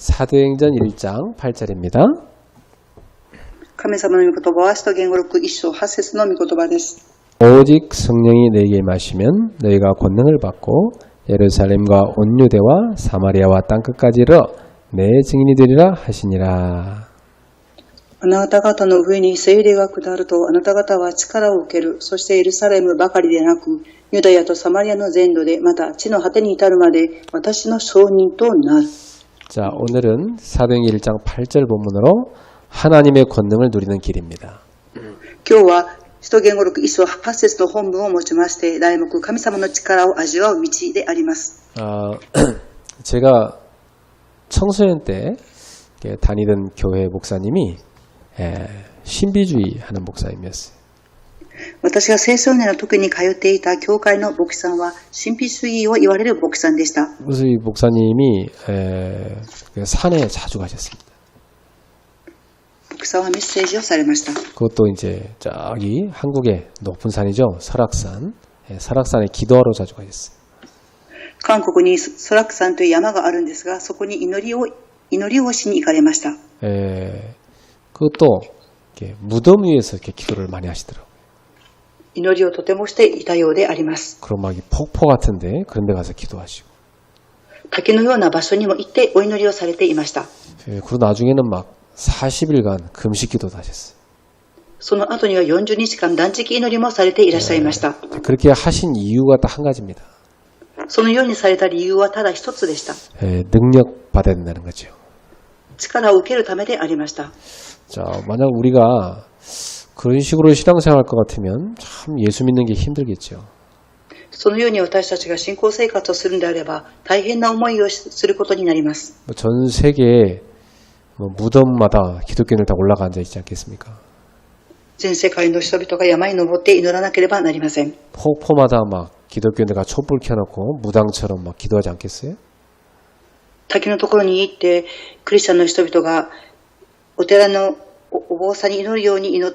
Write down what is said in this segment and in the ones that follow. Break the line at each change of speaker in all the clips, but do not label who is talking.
사도행전 1장 8절입니다.
神様の御言葉は使徒言語録1章8節の御言葉です。
오직 성령이 너희에게 임하시면 너희가 권능을 받고 예루살렘과 온 유대와 사마리아와 땅끝까지 이르러 내 증인이 되리라 하시니라.
あなた方の上に聖霊が下るとあなた方は力を受ける。そしてエルサレムばかりでなくユダヤとサマリアの全土でまた地の果てに至るまで私の証人となる。
자, 오늘은 사도행전 1장 8절 본문으로 하나님의 권능을 누리는 길입니다.
今日は使徒言語録1章8節の本文を持ちまして題目神様の力を味わう道であります。
제가 청소년 때 다니던 교회 목사님이 신비주의 하는 목사님이었어요.
私が青少年の時に通っていた教会の牧師さんは神秘主義を言われる牧師さんでした。
그래서 이 목사님이 산에 자주 가셨습니다.
牧師さんはメッセージをされました。
그것도 이제 저기 한국의 높은 산이죠. 설악산. 설악산에 기도하러 자주 가셨어요.
韓国にソラク山という山があるんですが、そこに祈りをしに行かれました。
그것도 이렇게 무덤 위에서 이렇게 기도를 많이 하시더라고요.
祈りをとてもしていたようであります。
그럼 막 폭포 같은데 그런 데 가서 기도하시고.
滝のような場所にも行ってお祈りをされていました。
그리고 나중에는 막 40일간 금식 기도도 하셨어요.
その後には40日間断食祈りもされていらっしゃいました。
그렇게 하신 이유가 딱 한 가지입니다.
そのようにされた理由はただ一つでした。
능력 받아야 된다는 거죠.
力を受けるためでありました。
자, 만약 우리가 그런 식으로 신앙생활 할 것 같으면 참 예수 믿는 게 힘들겠죠.
そのように私たちが信仰生活をするのであれば大変な思いをすることになります。
전 세계에 무덤마다 기독교인들 다 올라가 앉아 있지 않겠습니까?
全世界の人々が山に登って祈らなければなりません。
폭포마다 막 기독교인들가 촛불 켜놓고 무당처럼 막 기도하지 않겠어요?
滝のところに行ってクリスチャンの人々がお寺のお坊さんに祈るように祈っ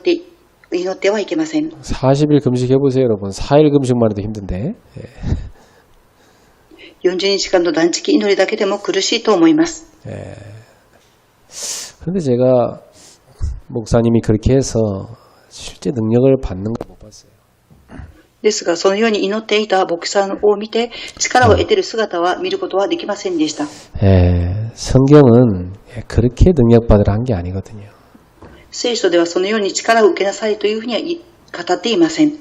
てはいけません。
40일 금식 해보세요, 여러분. 4일 금식만 해도 힘든데.
40日間の断食祈りだけでも苦しいと思います。
그런데 제가 목사님이 그렇게 해서 실제 능력을 받는 걸 못 봤어요.
ですが、そのように祈っていた牧師さんを見て力を得ている姿は見ることはできませんでした。
성경은 그렇게 능력받으라 한 게 아니거든요.
聖書ではそのように力を受けなさいというふうには語っていません。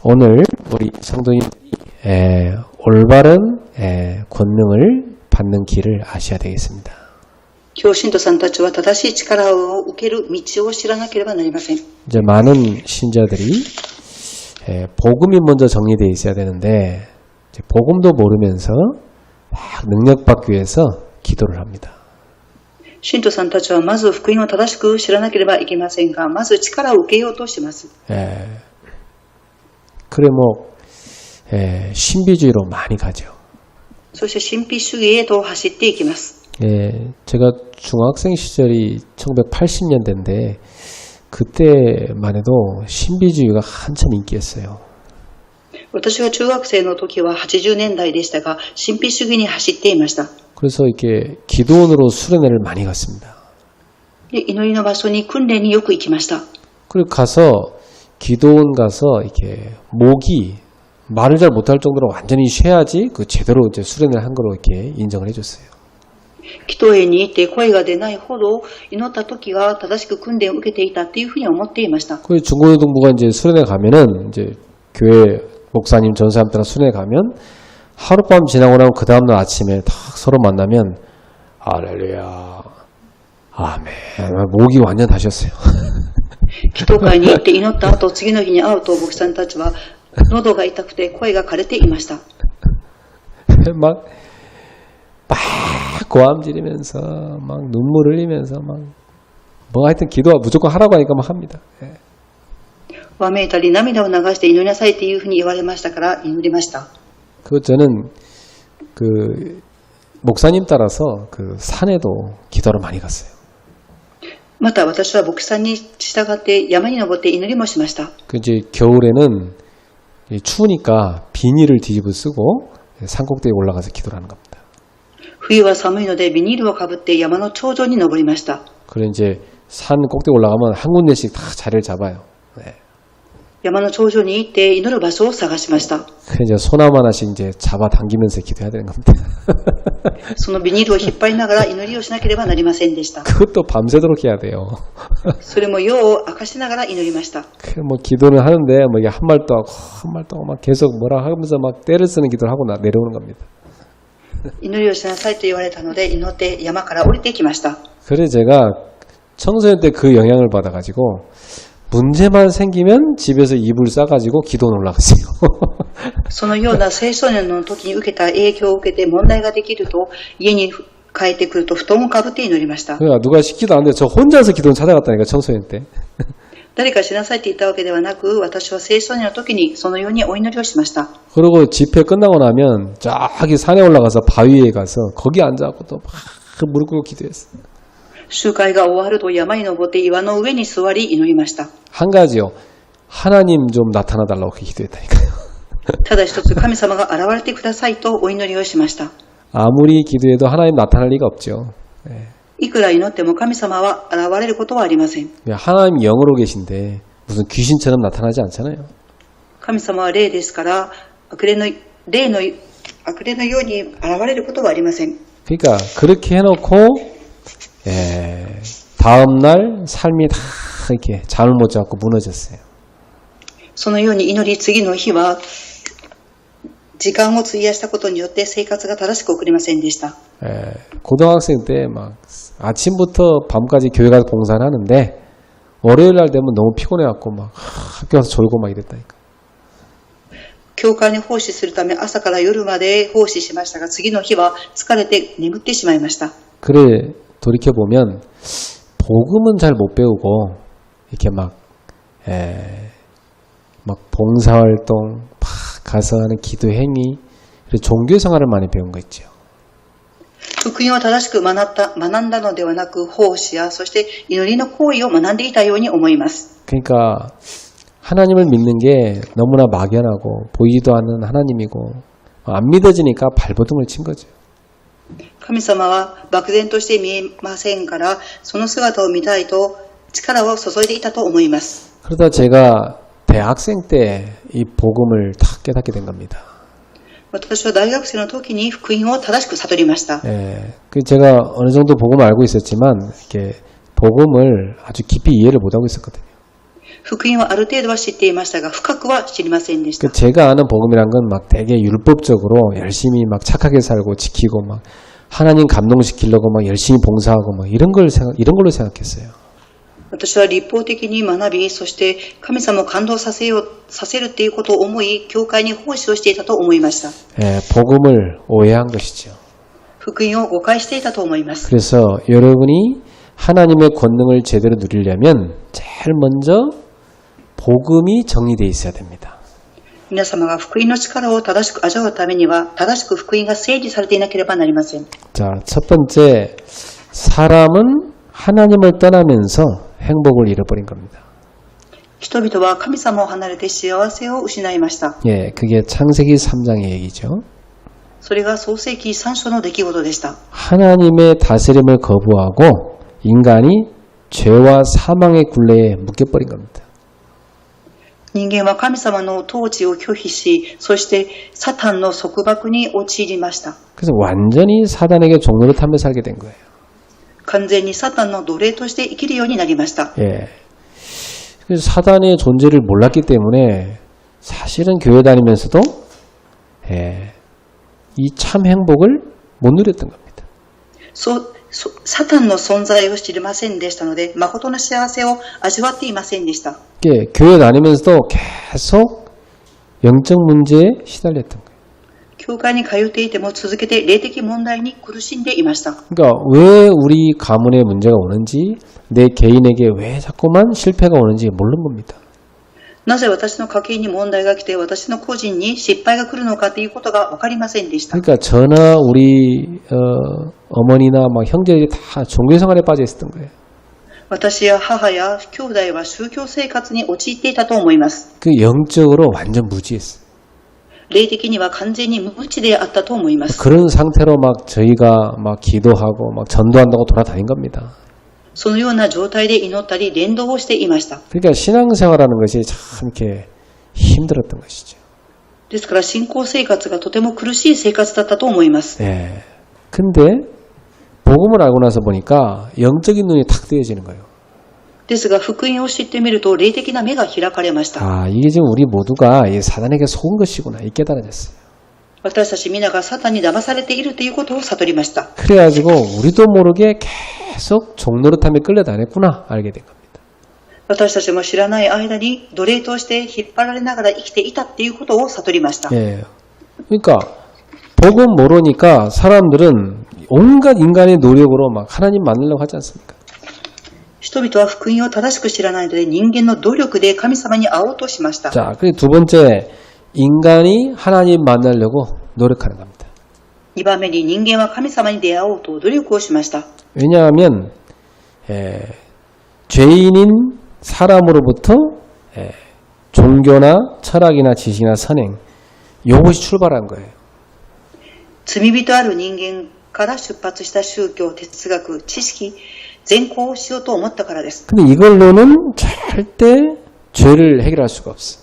오늘 우리 성도님들이 올바른 권능을 받는 길을 아셔야 되겠습니다.
今日信徒さんたちは正しい力を受ける道を知らなければなりません。
이제 많은 신자들이 복음이 먼저 정리되어 있어야 되는데 복음도 모르면서 막 능력받기 위해서 기도를 합니다.
信徒さんたちはまず福音を正しく知らなければいけませんが、まず力を受けようとします。
그래 신비주의로 많이 가죠.
そして神秘主義へと走っていきます。
제가 중학생 시절이 1980년대인데 그때만 해도 신비주의가 한참 인기였어요.
私が中学生の時は80年代でしたが、神秘主義に走っていました。
그래서 이렇게 기도원으로 수련회를 많이 갔습니다.
で祈りの場所に訓練によく行きました。
그리고 가서 기도원 가서 이렇게 목이 말을 잘 못할 정도로 완전히 쉬어야지 그 제대로 이제 수련을 한 거로 이렇게 인정을 해줬어요.
祈祷園に行って声が出ないほど祈った時が正しく訓練を受けていたっていうふうに思っていました。
그 중고등부가 이제 수련회 가면은 이제 교회 목사님 전사님들랑 수련회 가면 하룻밤 지나고 나면 그 다음날 아침에 딱 서로 만나면 할렐루야 아멘 목이 완전 다셨어요.
祈祷会に行って祈った後次の日に会うと牧師さんたちは喉が痛くて声が枯れていました。
막 고함 지르면서 막 눈물 흘리면서 막 뭐 하여튼 기도 무조건 하라고 하니까 막 합니다.
わめいたり涙を流して祈りなさいっていうふうに言われましたから祈りました。
그 저는 그 목사님 따라서 그 산에도 기도를 많이 갔어요.
また私は牧師さんに従って山に登って祈りもしました。
그 이제 겨울에는 추우니까 비닐을 뒤집어 쓰고 산꼭대기에 올라가서 기도를 하는 겁니다.
冬は寒いのでビニールをかぶって山の頂上に登りました。
그래 이제 산 꼭대기 올라가면 한 군데씩 다 자리를 잡아요. 네.
山の頂上に行って祈る場所を探しました。
그 이제 소나무 하나씩 이제 잡아 당기면서 기도해야 되는 겁니다.
そのビニールを引っ張りながら祈りをしなければなりませんでした。
그것도 밤새도록 해야 돼요.
それも夜を明かしながら祈りました。
그 뭐 기도는 하는데 뭐 이게 한 말도 하고 한 말도 하고 막 계속 뭐라 하면서 막 때를 쓰는 기도를 하고 내려오는 겁니다.
祈りをしなさいと言われたので祈って山から降りてきました。
그래 제가 청소년 때 그 영향을 받아가지고 문제만 생기면 집에서 이불 싸가지고 기도는 올라갔어요.
そのような青少年の時に受けた影響を受けて問題ができると家に帰ってくると布団をかぶって祈りました。
그러니까 누가 시키도 안 돼. 저 혼자서 기도는 찾아갔다니까 청소년 때.
誰かしなさいって言ったわけではなく、私は青少年の時にそのようにお祈りをしました。
그리고 집회 끝나고 나면 저기 산에 올라가서 바위에 가서 거기 앉아갖고 또 막 무릎 꿇고 기도했어요.
集会が終わると山に登って岩の上に座り祈りました。
한 가지요. 하나님 좀 나타나달라고 그렇게 기도했다니까요.
ただ一つ神様が現れてくださいとお祈りをしました。
아무리 기도해도 하나님 나타날 리가 없죠. 네.
いくら祈っても神様は現れることはありません。
하나님 영으로 계신데 무슨 귀신처럼 나타나지 않잖아요.
神様は霊ですから悪霊のように現れることはありません。
그러니까 그렇게 해놓고 다음 날 삶이 다 이렇게 잠을 못 자고 무너졌어요.
そのように祈り次の日は時間を費やしたことによって生活が正しく送れませんでした。
고등학생 때 막 아침부터 밤까지 교회 가서 봉사를 하는데 월요일 날 되면 너무 피곤해갖고 막 학교 가서 졸고 막 이랬다니까.
教会に奉仕するため朝から夜まで奉仕しましたが次の日は疲れて眠ってしまいました。
그래 돌이켜보면 복음은 잘 못 배우고 이렇게 막 봉사활동 막 가서 하는 기도 행위 그리고 종교 생활을 많이 배운 거 있죠.
福音を正しく学んだのではなく奉仕やそして祈りの行為を学んでいたように思います。
그러니까 하나님을 믿는 게 너무나 막연하고 보이지도 않는 하나님이고 안 믿어지니까 발버둥을 친 거죠.
神様は漠然として見えませんからその姿を見たいと力を注いでいたと思います。
그러다 제가 대학생 때 이 복음을 다 깨닫게 된 겁니다.
私は大学生の時に福音を正しく悟りました。
그 제가 어느 정도 복음을 알고 있었지만 이렇게 복음을 아주 깊이 이해를 못하고 있었거든요.
福音はある程度は知っていましたが深くは知りませんでした。
제가 아는 복음이란 건 막 되게 율법적으로 열심히 막 착하게 살고 지키고 막 하나님 감동시키려고 막 열심히 봉사하고 막 이런 걸로 생각했어요.
私は立法的に学び、そして神様を感動させるっていうことを思い、教会に奉仕をしていたと思いました。
복음을 오해한 것이죠.
福音を誤解していたと思います。
그래서 여러분이 하나님의 권능을 제대로 누리려면 제일 먼저 복음이 정리되어 있어야 됩니다.
皆様が福音の力を正しく味わうためには、正しく福音が整理されていなければなりません。
자, 첫 번째, 사람은 하나님을 떠나면서 행복을 잃어버린 겁니다.
人々は神様を離れて幸せを失いました。
그게 창세기 3장의 얘기죠.
それが創世記3章の出来事でした。
하나님의 다스림을 거부하고 인간이 죄와 사망의 굴레에 묶여버린 겁니다.
人間は神様の統治を拒否し、そしてサタンの束縛に陥りました。
그래서 완전히 사단에게 종로를 타며 살게 된 거예요.
完全にサタンの奴隷として生きるようになりました。
그래서 사단의 존재를 몰랐기 때문에 사실은 교회 다니면서도 이 참 행복을 못 누렸던 겁니다.
サタンの存在を知りませんでしたので、誠の幸せを味わっていませんでした。
교회 다니면서도 계속 영적 문제에 시달렸던 거예요.
教会に通っていても続けて霊的問題に苦しんでいました。
그러니까 왜 우리 가문에 문제가 오는지 내 개인에게 왜 자꾸만 실패가 오는지 모르는 겁니다.
なぜ私の家計に問題が来て私の個人に失敗が来るのかということが分かりませんでした。
그러니까 저나 우리 어머니나 막 형제들이 다 종교생활에 빠져 있었던 거예요.
私や母や兄弟は宗教生活に陥っていたと思います。
그 영적으로 완전 무지했어요.
霊的には完全に無知であったと思います。
그런 상태로 막 저희가 막 기도하고 막 전도한다고 돌아다닌 겁니다.
そのような状態で祈ったり伝道をしていました。
그러니까 신앙생활하는 것이 참 이렇게 힘들었던 것이죠.
ですから信仰生活がとても苦しい生活だったと思います。
예. 근데 복음을 알고 나서 보니까 영적인 눈이 탁 뜨여지는 거예요.
ですが福音を知ってみると霊的な目が開かれました。
아, 이게 지금 우리 모두가 이 사단에게 속은 것이구나. 이 깨달아졌어요.
私たち皆がサタンに騙されているということを悟りました。
그래가지고 우리도 모르게 계속 종노릇함에 끌려다녔구나 알게 된 겁니다.
私たちも知らない間に奴隷として引っ張られながら生きていたっていうことを悟りました。
예. 그러니까 복음 모르니까 사람들은 온갖 인간의 노력으로 막 하나님 만나려고 하지 않습니까?
人々は福音を正しく知らないので人間の努力で神様に会おうとしました。
자, 그리고 두 번째 인간이 하나님 만나려고 노력하는 겁니다.
2番目に人間は神様に出会おうと努力をしました。
왜냐하면 죄인인 사람으로부터 종교나 철학이나 지식이나 선행 이것이 출발한 거예요.
罪人ある人間から出発した宗教、哲学、知識、善行をしようと思ったからです。
근데 이걸로는 절대 죄를 해결할 수가 없어.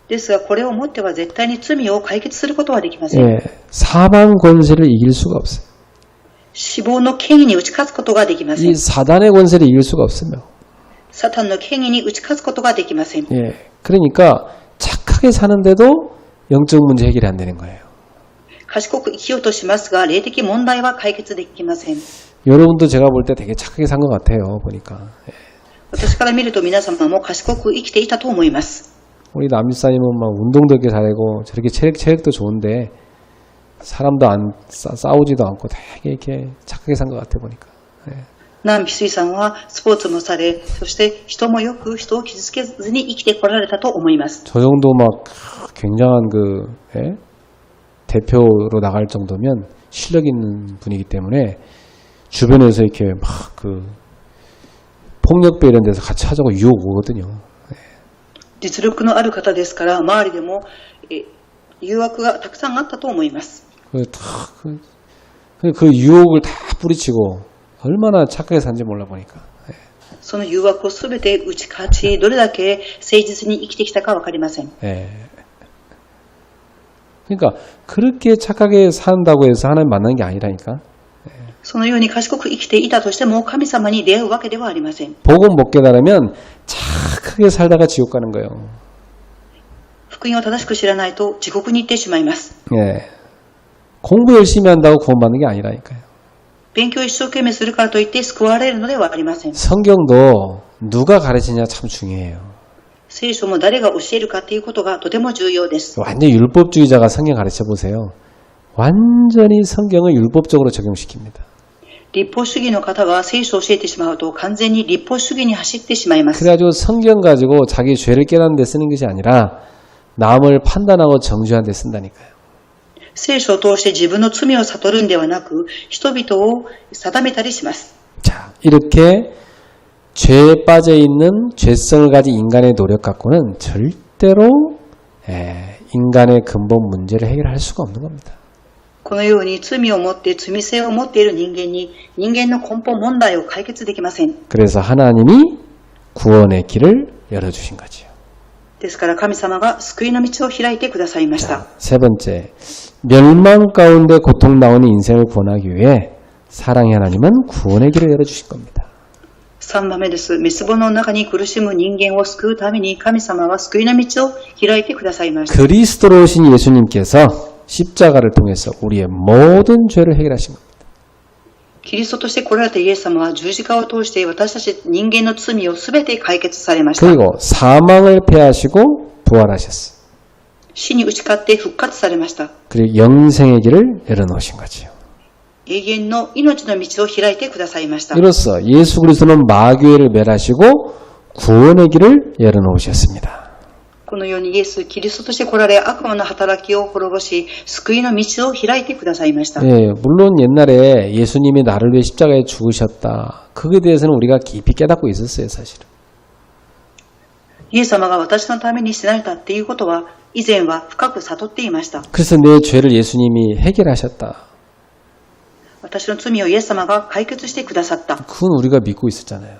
ですがこれをもっては絶対に罪を解決することはできません。
예, 사방 권세를 이길 수가 없어요.
死亡の権威に打ち勝つことができませ
이
ん。
사단의 권세를 이길 수가 없으며.
サタンの権威に打ち勝つことができません。
예, 그러니까 착하게 사는데도 영적 문제 해결이 안 되는 거예요.
賢く生きようとしますが霊的問題は解決できません。
여러분도 제가 볼 때 되게 착하게 산 것 같아요. 보니까. 예.
私から見ると皆様も賢く生きていたと思います。
우리 남집사님은 막 운동도 이렇게 잘하고 저렇게 체력도 좋은데 사람도 안 싸우지도 않고 되게 이렇게 착하게 산 것 같아 보니까. 예.
南美水さんはスポーツもされ、そして人もよく人を傷つけずに生きてこられたと思います。
저 정도 막 굉장한 그 예? 대표로 나갈 정도면 실력 있는 분이기 때문에 주변에서 이렇게 막 그 폭력배 이런 데서 같이 하자고 유혹 오거든요.
実力のある方ですから周りでも誘惑がたくさんあったと思います。
그 유혹을 다 뿌리치고 얼마나 착하게 산지 몰라 보니까.
その誘惑をすべて打ち勝ち、どれだけ誠実に生きてきたかわかりません。
예. 그러니까 그렇게 착하게 산다고 해서 하나님 만나는 게 아니라니까.
そのように賢く生きていたとしても神様に出会うわけではありません。
복음 못 깨달으면 착하게 살다가 지옥 가는 거예요.
福音を正しく知らないと地獄に行ってしまいます。
예. 공부 열심히 한다고 구원받는 게 아니라니까요.
勉強を一生懸命するからといって救われるのではありません。
성경도 누가 가르치냐 참 중요해요.
聖書も誰が教えるかということがとても重要です。
완전 율법주의자가 성경 가르쳐 보세요. 완전히 성경을 율법적으로 적용시킵니다.
立法主義の方が聖書を教えてしまうと完全に立法主義に走ってしまいます。
그래가지고 성경 가지고 자기 죄를 깨닫는 데 쓰는 것이 아니라 남을 판단하고 정죄하는 데 쓴다니까요.
聖書を通して自分の罪を悟るんではなく人々を定めたりします。
자, 이렇게 죄에 빠져 있는 죄성을 가진 인간의 노력 갖고는 절대로 인간의 근본 문제를 해결할 수가 없는 겁니다.
このように罪を持って罪性を持っている人間に人間の根本問題を解決できません。
그래서 하나님이 구원의 길을 열어주신 거지요.
ですから神様が救いの道を開いてくださいました。
세 번째, 멸망 가운데 고통 나오는 인생을 구원하기 위해 사랑의 하나님은 구원의 길을 열어주신 겁니다.
3番目です。滅亡の中に苦しむ人間を救うために神様は救いの道を開いてくださいました。
그리스도로 오신 예수님께서 십자가를 통해서 우리의 모든 죄를 해결하신 겁니다.
キリストとして来られたイエス様は十字架を通して私たち人間の罪をすべて解決されました。
그리고 사망을 패하시고 부활하셨어요.
死に打ち勝って復活されました。
그리고 영생의 길을 열어놓으신 거지요.
永遠の命の道を開いてくださいました。
이로써 예수 그리스도는 마귀를 멸하시고 구원의 길을 열어놓으셨습니다.
このようにイエス・キリストとして来られ悪魔の働きを滅ぼし救いの道を開いてくださいました。
예, 물론 옛날에 예수님이 나를 위해 십자가에 죽으셨다. 그에 대해서는 우리가 깊이 깨닫고 있었어요, 사실은.
イエス様が私のために死なれたっていうことは以前は深く悟っていました。
그래서 내 죄를 예수님이 해결하셨다.
私の罪をイエス様が解決してくださった。
그건 우리가 믿고 있었잖아요.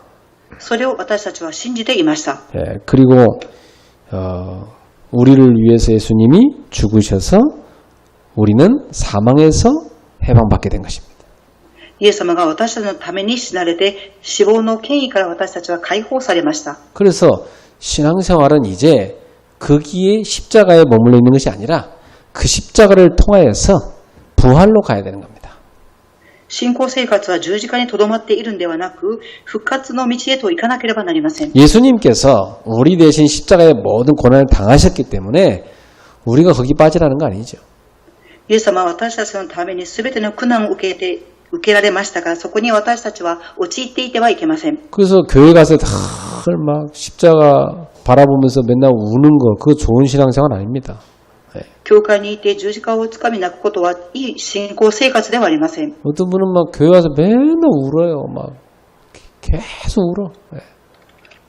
それを私たちは信じていました。
예, 그리고 우리를 위해서 예수님이 죽으셔서 우리는 사망에서 해방받게 된 것입니다.
イエス様が私たちのために死なれて、死亡の権威から私たちは解放されました。
그래서 신앙생활은 이제 거기에 십자가에 머물러 있는 것이 아니라 그 십자가를 통하여서 부활로 가야 되는 겁니다.
信仰生活は十字架にとどまっているのではなく、復活の道へと行かなければなりません。
예수님께서 우리 대신 십자가의 모든 고난을 당하셨기 때문에 우리가 거기 빠지라는 거 아니죠.
イエス様は私たちのために全ての苦難を受けられましたが、そこに私たちは陥っていてはいけません。
그래서 교회 가서 다 막 십자가 바라보면서 맨날 우는 거, 그거 좋은 신앙생활 아닙니다.
教会にいて十字架をつかみ泣くことはいい信仰生活ではありません。
어떤 분은 막 교회 와서 맨날 울어요. 막 계속 울어.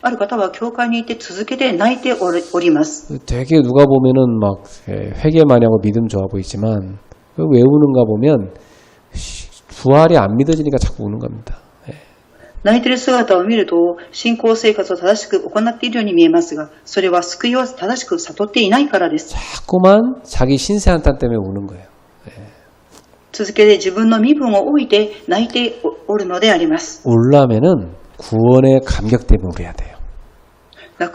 ある方は教会にいて続けて泣いております。
되게 누가 보면은 막 회개 많이 하고 믿음 좋아 보이지만 왜 우는가 보면 부활이 안 믿어지니까 자꾸 우는 겁니다.
泣いている姿を見ると信仰生活を正しく行っているように見えますが、それは救いを正しく悟っていないからです。
자꾸만 자기 신세 한탄 때문에 우는 거예요.
続けて自分の身分を置いて泣いておるのであります。
울라면은 구원의 감격 때문에 울어야 돼요.
泣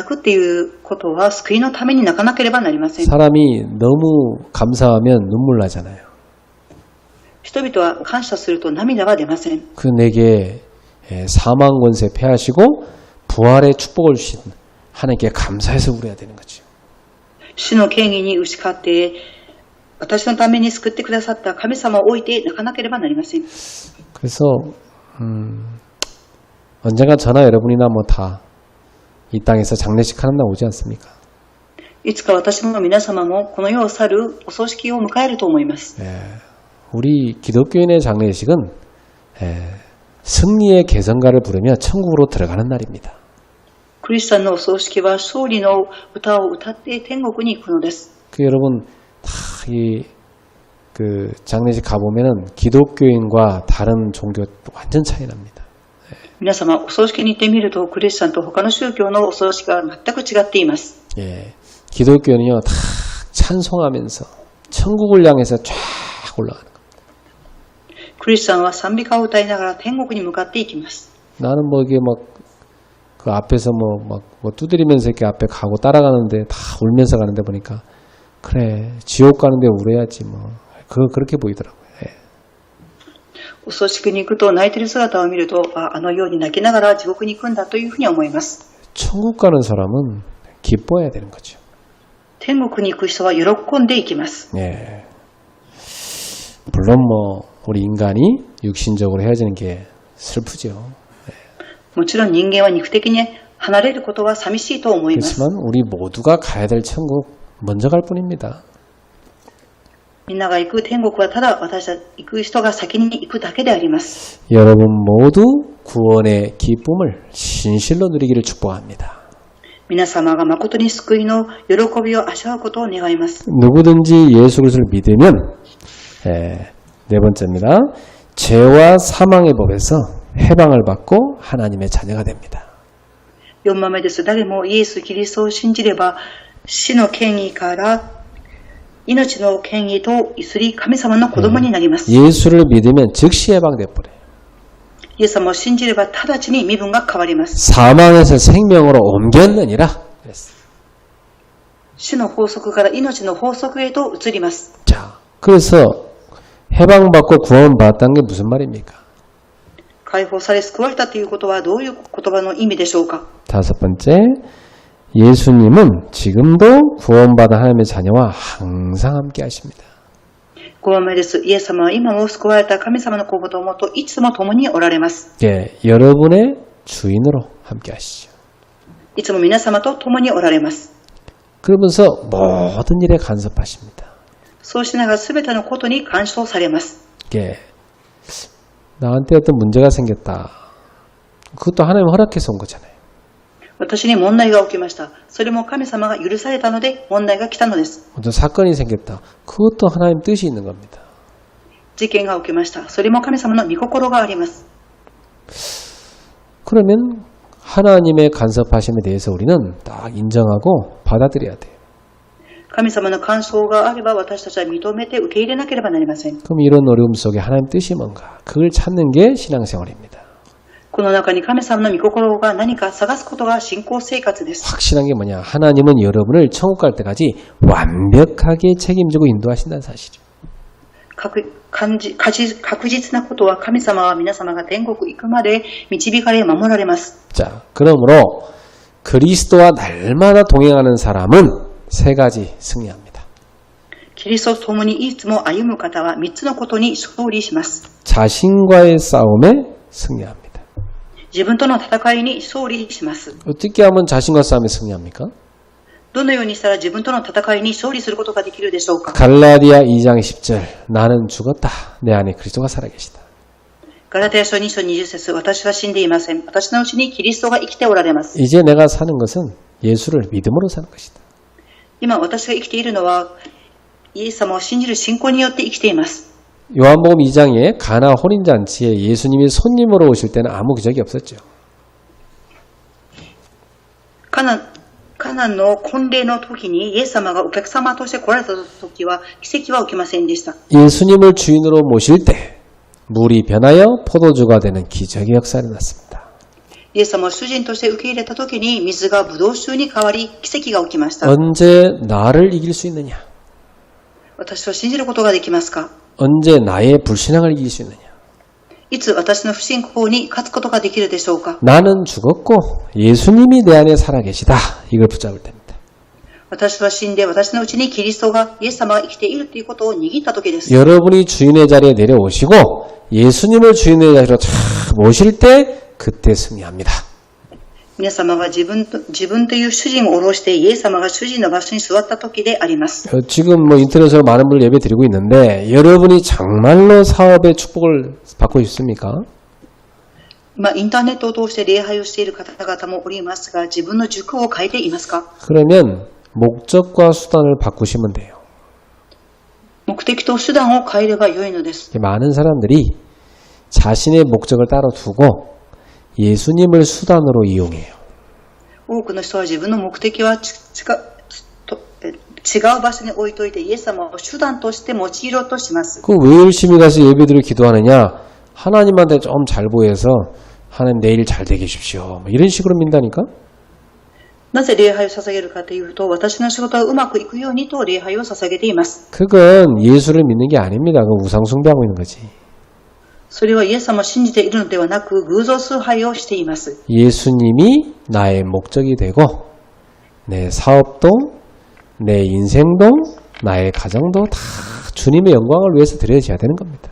くっていうことは救いのために泣かなければなりません。
사람이 너무 감사하면 눈물 나잖아요.
人々は感謝すると涙は出ません。
그 내게 사망 권세 패하시고 부활의 축복을 주신 하나님께 감사해서 울어야 되는 거죠.
死の権威に打ち勝って私のために救ってくださった神様を置いて泣かなければなりません。
그래서 언젠가 저나 여러분이나 뭐 다 이 땅에서 장례식 하는 날 오지 않습니까?
いつか私も皆様もこの世を去るお葬式を迎えると思います。
우리 기독교인의 장례식은 승리의 개성가를 부르며 천국으로 들어가는 날입니다.
クリスチャンのお葬式は勝利の歌を歌って天国に行くのです。
그 여러분 다 그 장례식 가보면은 기독교인과 다른 종교 완전 차이 납니다.
皆様お葬式に行ってみるとクリスチャンと他の宗教のお葬式が全く違っています。
기독교는요 다 찬송하면서 천국을 향해서 쫙 올라가는 겁니다.
クリスチャンは賛美歌を歌いながら天国に向かっていきます。
나는 뭐 이게 막 그 앞에서 뭐 두드리면서 이렇게 앞에 가고 따라가는데 다 울면서 가는데 보니까 그래 지옥 가는데 울어야지 뭐 그렇게 보이더라고요.
お葬式に行くと泣いている姿を見るとあのように泣きながら地獄に行くんだというふうに思います。
천국 가는 사람은 기뻐해야 되는 거죠.
天国に行く人は喜んでいきます。
물론 뭐 우리 인간이 육신적으로 헤어지는 게 슬프죠.
もちろん人間は肉的に離れることは寂しいと思います。
그렇지만 우리 모두가 가야 될 천국 먼저 갈 뿐입니다.
みんなが行く天国はただ私たち行く人が先に行くだけであります。
여러분 모두 구원의 기쁨을 진실로 누리기를 축복합니다.
皆様が誠に救いの喜びを味わうことを願います。
누구든지 예수 그리스도를 믿으면 네 번째입니다. 죄와 사망의 법에서 해방을 받고 하나님의 자녀가 됩니다.
4番目です。誰もイエス・キリストを信じれば死の権威から命の権威と移り神様の子供になります。
예수를 믿으면 즉시 해방돼 버려요.
イエス様を信じれば直ちに身分が変わります。
사망에서 생명으로 옮겼느니라. 그랬어요.
死の法則から命の法則へと移ります。
자, 그래서 해방받고 구원받았다는 게 무슨 말입니까?
解放され救われたということはどういう言葉の意味でしょうか。
다섯 번째, 예수님은 지금도 구원받은 하나님의 자녀와 항상 함께 하십니다.
5番目です。イエス様は今も救われた神様の子供といつも共におられます。
여러분의 주인으로 함께 하시죠.
いつも皆様と共におられます。
그러면서 모든 일에 간섭하십니다.
そうしながら全てのことに干渉されます。
나한테 어떤 문제가 생겼다. 그것도 하나님 허락해서 온 거잖아요.
私に問題が起きました。それも神様が許されたので問題が来たのです。
어떤 사건이 생겼다. 그것도 하나님 뜻이 있는 겁니다.
事件が起きました。それも神様の御心があります。
그러면 하나님의 간섭하심에 대해서 우리는 딱 인정하고 받아들여야 돼요.
神様の干渉があれば私たちは認めて受け入れなければなりません。
그럼 이런 어려움 속에 하나님 뜻이 뭔가? 그걸 찾는 게 신앙생활입니다.
この中に神様の御心が何か探すことが信仰生活です。
확실한 게 뭐냐? 하나님은 여러분을 천국 갈 때까지 완벽하게 책임지고 인도하신다는 사실이에요.
確実なことは神様は皆様が天国行くまで導かれ守られます。
자, 그러므로 그리스도와 날마다 동행하는 사람은 세 가지 승리합니다.
キリストと共にいつも歩む方は3つのことに勝利します。
자신과의 싸움에 승리합니다.
自分との戦いに勝利します。
어떻게 하면 자신과 싸움에 승리합니까?
どのようにしたら自分との戦いに勝利することができるでしょうか。
갈라디아 2장 10절 나는 죽었다. 내 안에 그리스도가 살아계시다.
ガラテヤ書2章20節私は死んでいません。私のうちにキリストが生きておられます。
이제 내가 사는 것은 예수를 믿음으로 사는 것이다.
今私が生きているのはイエス様を信じる信仰によって生きています。
요한복음 2장에 가나 혼인잔치에 예수님이 손님으로 오실 때는 아무 기적이 없었죠.
カナンの婚礼の時にイエス様がお客様として来られた時は奇跡は起きませんでした。
예수님을 주인으로 모실 때 물이 변하여 포도주가 되는 기적의 역사가 일어났습니다.
イエス様を主人として受け入れた時に水がブドウ酒に変わり奇跡が起きました。
언제 나를 이길 수 있느냐?
私を信じることができますか？
언제 나의 불신앙을 이길 수 있느냐?
いつ私の不信仰に勝つことができるでしょうか？
나는 죽었고 예수님이 내 안에 살아계시다. 이걸 붙잡을 때입니다.
私は死んで私のうちにキリストがイエス様が生きているということを握った時です。
여러분이 주인의 자리에 내려오시고 예수님을 주인의 자리로 쫙 모실 때 그때 승리합니다.
皆様が自分という主人を下ろしてイエス様が主人の場所に座った時であります。
지금 뭐 인터넷으로 많은 분들 예배 드리고 있는데 여러분이 정말로 사업의 축복을 받고 싶습니까?
今インターネットを通して礼拝をしている方々もおりますが自分の軸を変えていますか？
그러면 목적과 수단을 바꾸시면 돼요.
目的と手段を変えればよいのです。
많은 사람들이 자신의 목적을 따로 두고 예수님을 수단으로 이용해요.
多くの人は自分の目的は違う場所に置いといてイエス様を手段として用いろうとします。
그 왜 열심히 가서 예배드리고 기도하느냐? 하나님한테 좀 잘 보여서 하나님 내일 잘 되게 해주십시오. 이런 식으로 민다니까?
なぜ礼拝を捧げるかというと私の仕事がうまくいくようにと礼拝を捧げています。
그건 예수를 믿는 게 아닙니다. 그건 우상숭배하고 있는 거지.
それはイエス様を信じているのではなく偶像崇拝をしています。
예수님이 나의 목적이 되고 내 사업도 내 인생도 나의 가정도 다 주님의 영광을 위해서 드려져야 되는 겁니다.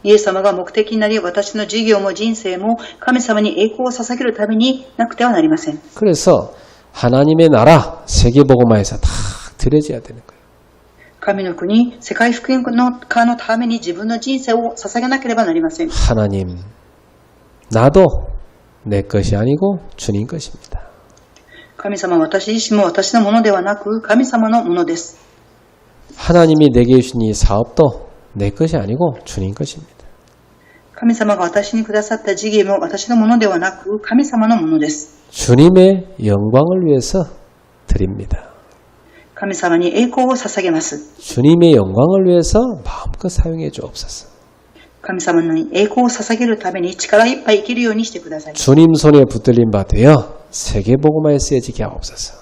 イエス様が目的になり私の事業も人生も神様に栄光を捧げるためになくてはなりません。
그래서 하나님의 나라 세계복음화에서 다 드려져야 되는 거예요.
神の国、世界福音の化のために自分の人生を捧げなければなりません。
하나님, 나도 내 것이 아니고 주님 것입니다.
神様、私自身も私のものではなく神様のものです。
하나님이 내게 주신 이 사업도 내 것이 아니고 주님 것입니다.
神様が私にくださった事業も私のものではなく神様のものです。
주님의 영광을 위해서 드립니다.
神様に栄光を捧げます。
주님의 영광을 위해서 마음껏 사용해 주옵소서.
神様に栄光を捧げるために力いっぱい生きるようにしてください。
주님 손에 붙들린 바 되어 세계복음화에 쓰여지게 하옵소서.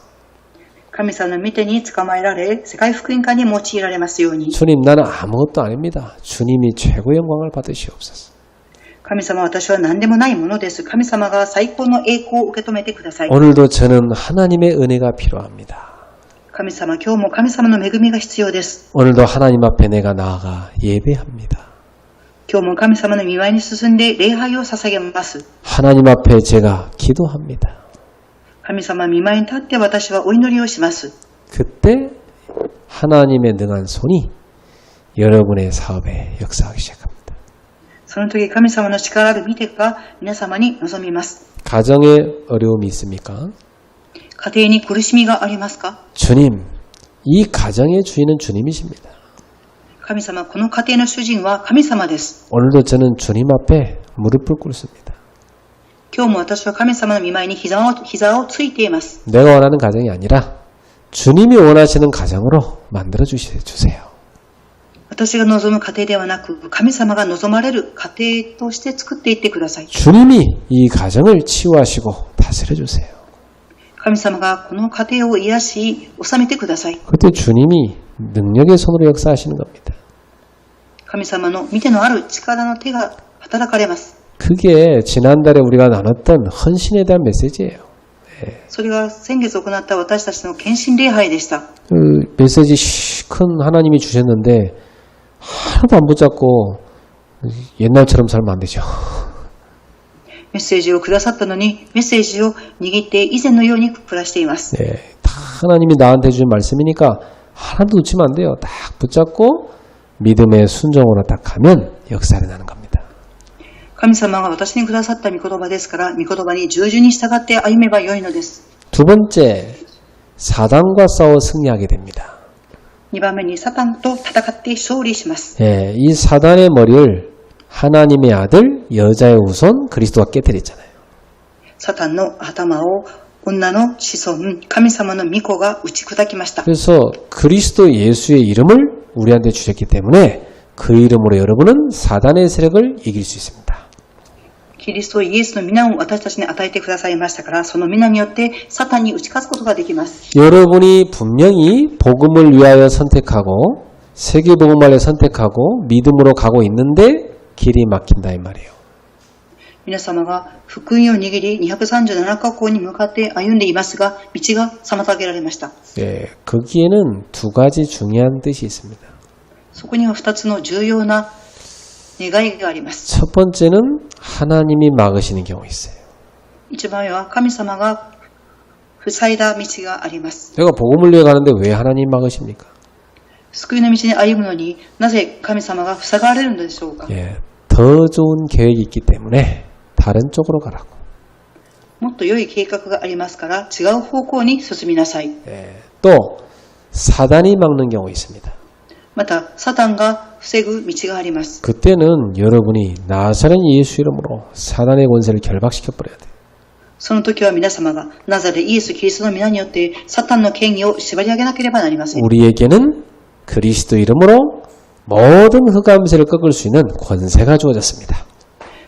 神様の御手に捕まえられ世界福音化に用いられますように。
주님 나는 아무것도 아닙니다. 주님이 최고 영광을 받으시옵소서.
神様、私は何でもないものです。神様が最高の栄光を受け止めてください。
오늘도 저는 하나님의 은혜가 필요합니다.
神様、今日も神様の恵みが必要です。
오늘도 하나님 앞에 내가 나아가 예배합니다.
今日も神様の御前に進んで礼拝を捧げます。
하나님 앞에 제가 기도합니다.
神様御前に立って私はお祈りをします。
그때 하나님의 능한 손이 여러분의 사업에 역사하기 시작합니다.
その時神様の力ある御手が皆様に臨みます。
가정에 어려움이 있습니까?
家庭に苦しみがありますか？
주님, 이 가정의 주인은 주님이십니다.
神様、この家庭の主人は神様です。
오늘도 저는 주님 앞에 무릎을 꿇습니다.
今日も私は神様の御前に膝をついています。
내가 원하는 가정이 아니라 주님이 원하시는 가정으로 만들어 주세요.
私が望む家庭ではなく、神様が望まれる家庭として作っていってください。
주님이 이 가정을 치유하시고 다스려 주세요.
神様がこの家庭を癒し、治めてください。
그때 주님이 능력의 손으로 역사하시는 겁니다.
神様の見てのある力の手が働かれます。
그게 지난달에 우리가 나눴던 헌신에 대한 메시지예요.
それが先月行った私たちの献身礼拝でした。
그 메시지 큰 하나님이 주셨는데 하나도 안 붙잡고 옛날처럼 살면 안 되죠.
メッセージをくださったのに、メッセージを握って以前のように暮らしています。
네, 다 하나님이 나한테 주신 말씀이니까 하나도 놓치면 안 돼요. 딱 붙잡고 믿음의 순종으로 딱 가면 역사를 나는 겁니다.
神様が私にくださった御言葉ですから、御言葉に従順に従って歩めばよいのです。
두 번째, 사단과 싸워 승리하게 됩니다.
2番目にサタンと戦って勝利します。
예, 이 사단의 머리를 하나님의 아들, 여자의 후손, 그리스도가 깨뜨렸잖아요.
サタンの頭を女の子孫、神様の御子が打ち砕きました。
그래서 그리스도 예수의 이름을 우리한테 주셨기 때문에 그 이름으로 여러분은 사단의 세력을 이길 수 있습니다.
キリストイエスの皆を私たちに与えてくださいましたから、その皆によってサタンに打ち勝つことができます。
여러분이 분명히 복음을 위하여 선택하고 세계복음을 선택하고 믿음으로 가고 있는데 길이 막힌다 이 말이에요.
皆様が福音を握り237カ国に向かって歩んでいますが、道が妨げられました。
예, 거기에는 두 가지 중요한 뜻이 있습니다.
そこには2つの重要な願いがあります。
첫 번째는 하나님이 막으시는 경우 있어요.
一番目は神様が塞いだ道があります。
내가 복음을 위해 가는데 왜 하나님 막으십니까?
救いの道に歩むのになぜ神様が塞がれるのでしょうか。
예, 더 좋은 계획이 있기 때문에 다른 쪽으로 가라고.
もっと良い計画がありますから違う方向に進みなさい。
예, 또 사단이 막는 경우 있습니다.
またサタンが防ぐ道があります。
그때는 여러분이 나사렛 예수 이름으로 사단의 권세를 결박시켜 버려야 돼요.
その時は皆様がナザレイエス・キリストの皆によってサタンの権威を縛り上げなければなりません。
우리에게는 그리스도 이름으로 모든 흑암세를 꺾을 수 있는 권세가 주어졌습니다.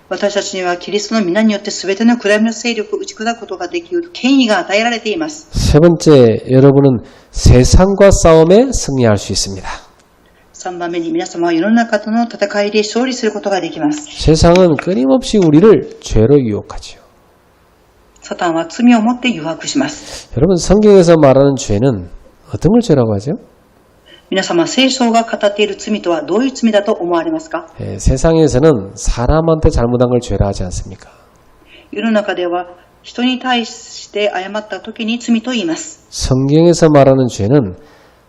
私たちにはキリストの皆によって全ての暗闇の勢力を打ち砕くことができる権威が与えられています。
세 번째, 여러분은 세상과 싸움에 승리할 수 있습니다.
3番目に皆様は世の中との戦いで勝利することができます。
세상은 끊임없이 우리를 죄로 유혹하지요.
サタンは罪をもって誘惑します。
여러분 성경에서 말하는 죄는 어떤 걸 죄라고 하죠?
皆様、聖書が語っている罪とはどういう罪だと思われますか？
예, 세상에서는 사람한테 잘못한 걸 죄라 하지 않습니까?
世の中では人に対して誤った時に罪と言います。
성경에서 말하는 죄는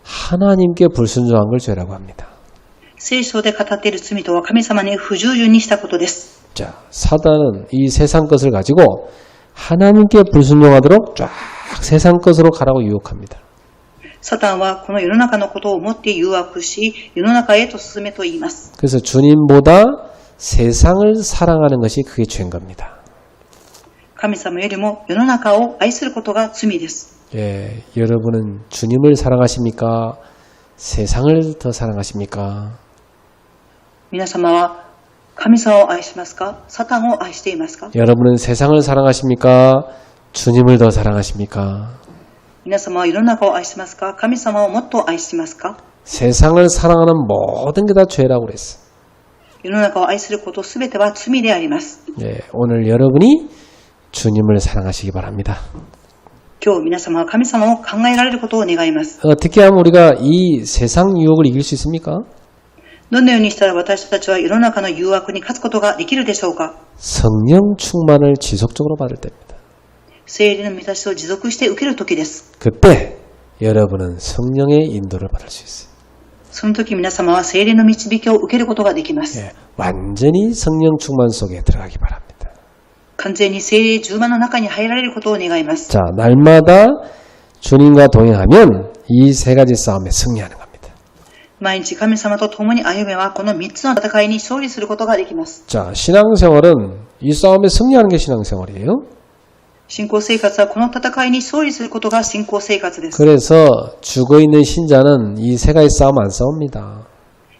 하나님께 불순종한 걸 죄라고 합니다.
聖書で語っている罪とは神様に不従順にしたことです。
자, 사단은 이 세상 것을 가지고 하나님께 불순종하도록 쫙 세상 것으로 가라고 유혹합니다.
サタンはこの世の中のことをもって誘惑し、世の中へと進めと言います。
그래서 주님보다 세상을 사랑하는 것이 그게 죄인 겁니다.
神様よりも世の中を愛することが罪です。
예, 여러분은 주님을 사랑하십니까? 세상을 더 사랑하십니까?
皆様は神様を愛しますか？サタンを愛していますか？
여러분은 세상을 사랑하십니까? 주님을 더 사랑하십니까?
皆様は世の中を愛しますか？神様をもっと愛しますか？
세상을 사랑하는 모든 게 다 죄라고 그랬어.
世の中を愛することすべては罪であります。
예, 오늘 여러분이 주님을 사랑하시기 바랍니다.
今日皆様は神様を考えられることを願います。
어떻게 하면 우리가 이 세상 유혹을 이길 수 있습니까?
どのようにしたら私たちは世の中の誘惑に勝つことができるでしょうか？
성령 충만을 지속적으로 받을 때입니다.
聖霊の満たしを持続して受ける時です。
그때 여러분은 성령의 인도를 받을 수 있어요.
その時皆様は聖霊の導きを受けることができます。
예, 완전히 성령 충만 속에 들어가기 바랍니다.
完全に聖霊10万の中に入られることを願います。
자, 날마다 주님과 동행하면 이 세 가지 싸움에 승리하는 겁니다.
毎日神様と共に歩めばこの3つの戦いに勝利することができます。
자, 신앙생활은 이 싸움에 승리하는 게 신앙생활이에요.
信仰生活はこの戦いに勝利することが信仰生活です。
그래서 죽어있는 신자는 이 세 가지 싸움 안 싸웁니다.